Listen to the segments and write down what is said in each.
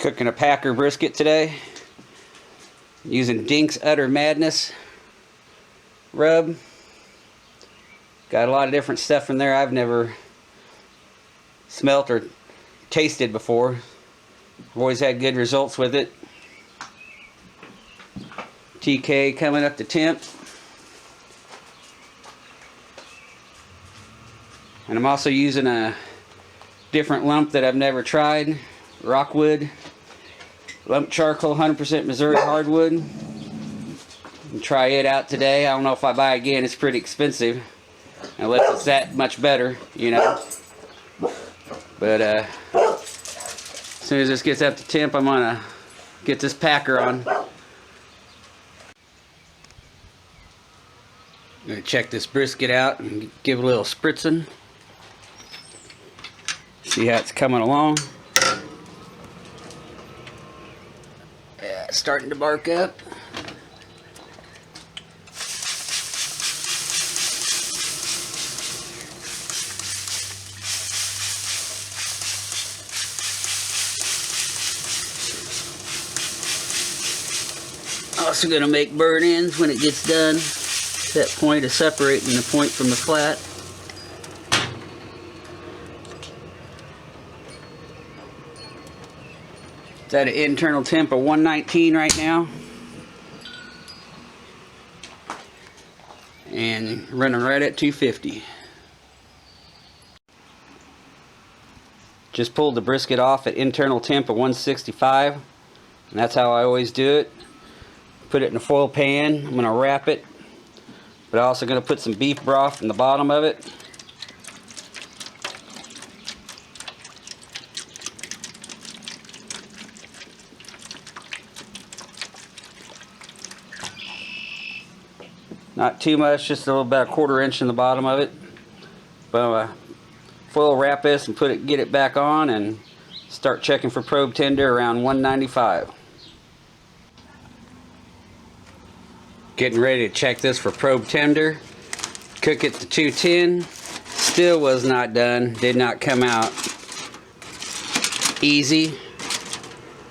Cooking a Packer brisket today using Dink's Utter Madness rub. Got a lot of different stuff in there I've never smelt or tasted before. I've always had good results with it. TK coming up to temp. And I'm also using a different lump that I've never tried. Rockwood lump charcoal, 100% Missouri hardwood. And try it out today. I don't know if I buy it again. It's pretty expensive, unless it's that much better, you know. But as soon as this gets up to temp, I'm gonna get this Packer on. I'm gonna check this brisket out and give it a little spritzing. See how it's coming along. Yeah, it's starting to bark up. Also going to make burn ends when it gets done. That point is separating the point from the flat. It's at an internal temp of 119 right now. And running right at 250. Just pulled the brisket off at internal temp of 165. And that's how I always do it. Put it in a foil pan. I'm going to wrap it. But I'm also going to put some beef broth in the bottom of it. Not too much, just a little about a 1/4 inch in the bottom of it. But I'm going to foil wrap this and get it back on and start checking for probe tender around 195. Getting ready to check this for probe tender. Cook it to 210. Still was not done. Did not come out easy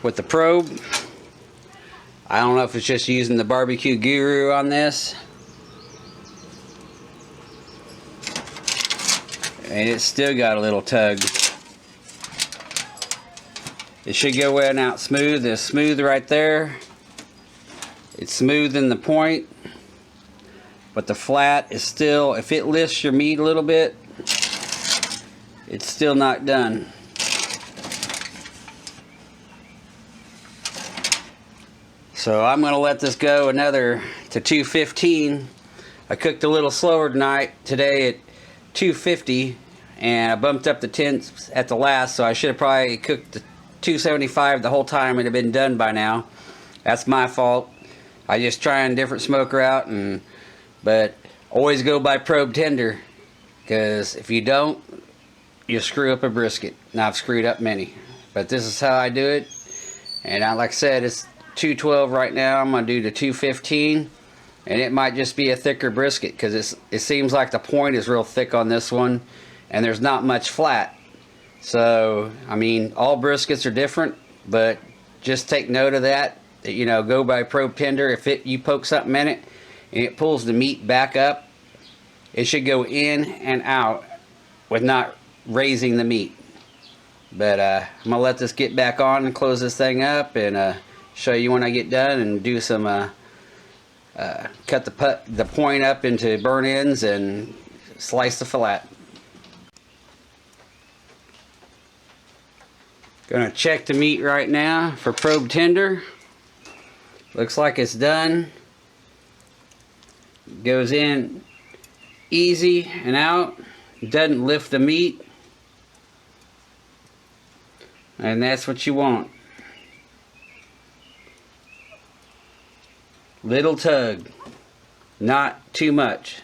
with the probe. I don't know if it's just using the barbecue guru on this. And it's still got a little tug. It should go in out smooth. It's smooth right there. It's smooth in the point, but the flat is still, if it lifts your meat a little bit, it's still not done. So I'm going to let this go another to 215. I cooked a little slower today at 250, and I bumped up the temps at the last, so I should have probably cooked the 275 the whole time and have been done by now. That's my fault. I just trying different smoke route, but always go by probe tender, because if you don't, you'll screw up a brisket. Now I've screwed up many, but this is how I do it. And like I said, it's 212 right now. I'm gonna do the 215, and it might just be a thicker brisket because it seems like the point is real thick on this one, and there's not much flat. So I mean, all briskets are different, but just take note of that. You know, go by probe tender. If you poke something in it and it pulls the meat back up, it should go in and out with not raising the meat. But I'm gonna let this get back on and close this thing up and show you when I get done and do some cut the point up into burn ends and slice the flat. Gonna check the meat right now for probe tender. Looks like it's done. Goes in easy and out. Doesn't lift the meat. And that's what you want. Little tug. Not too much.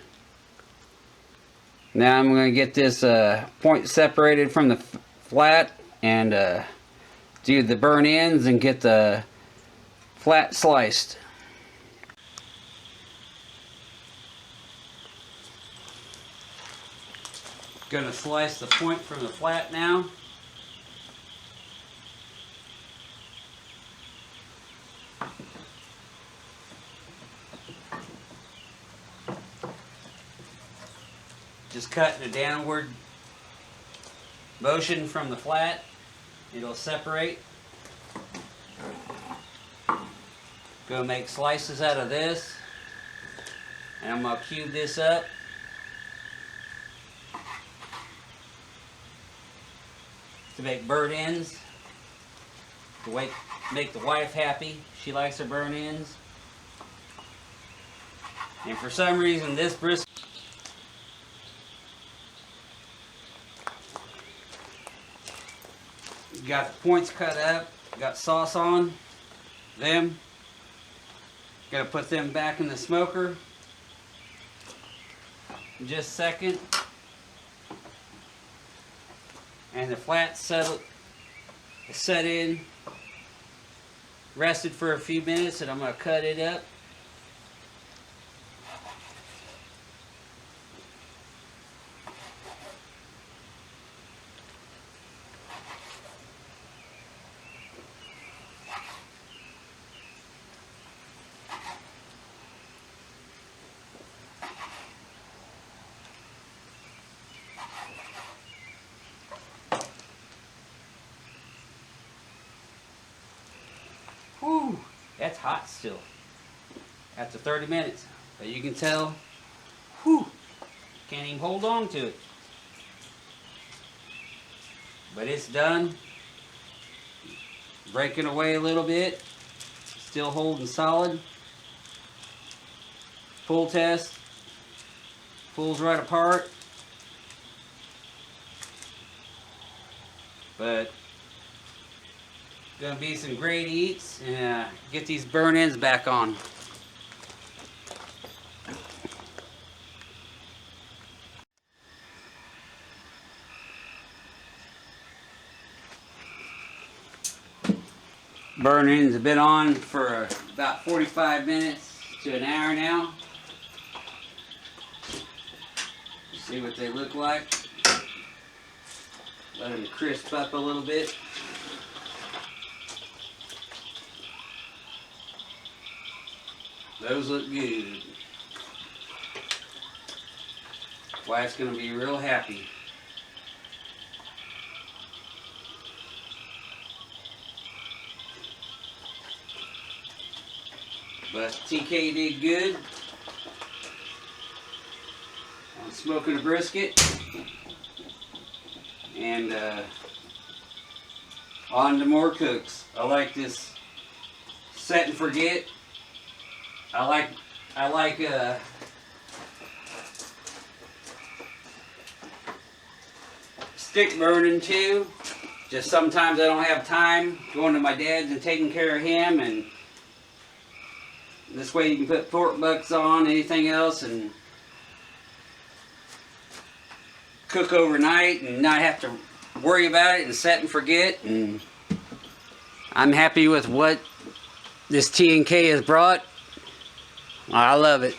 Now I'm going to get this point separated from the flat and do the burn ends and get the flat sliced. Gonna slice the point from the flat now. Just cut in a downward motion from the flat. It'll separate. Go make slices out of this. And I'm going to cube this up. To make burnt ends. To make the wife happy. She likes her burnt ends. And for some reason this brisket got the points cut up, got sauce on them. Gotta put them back in the smoker in just a second. And the flat set in, rested for a few minutes, and I'm gonna cut it up. Whew, that's hot still after 30 minutes. But you can tell, whew, can't even hold on to it. But it's done. Breaking away a little bit. Still holding solid. Full test. Pulls right apart. But gonna be some great eats and get these burn ends back on. Burn ends have been on for about 45 minutes to an hour now. See what they look like. Let them crisp up a little bit. Those look good. Wife's gonna be real happy. But TK did good on smoking a brisket. And on to more cooks. I like this set and forget. I like stick burning too. Just sometimes I don't have time going to my dad's and taking care of him, and this way you can put pork butts on, anything else, and cook overnight and not have to worry about it and set and forget. And I'm happy with what this T&K has brought. I love it.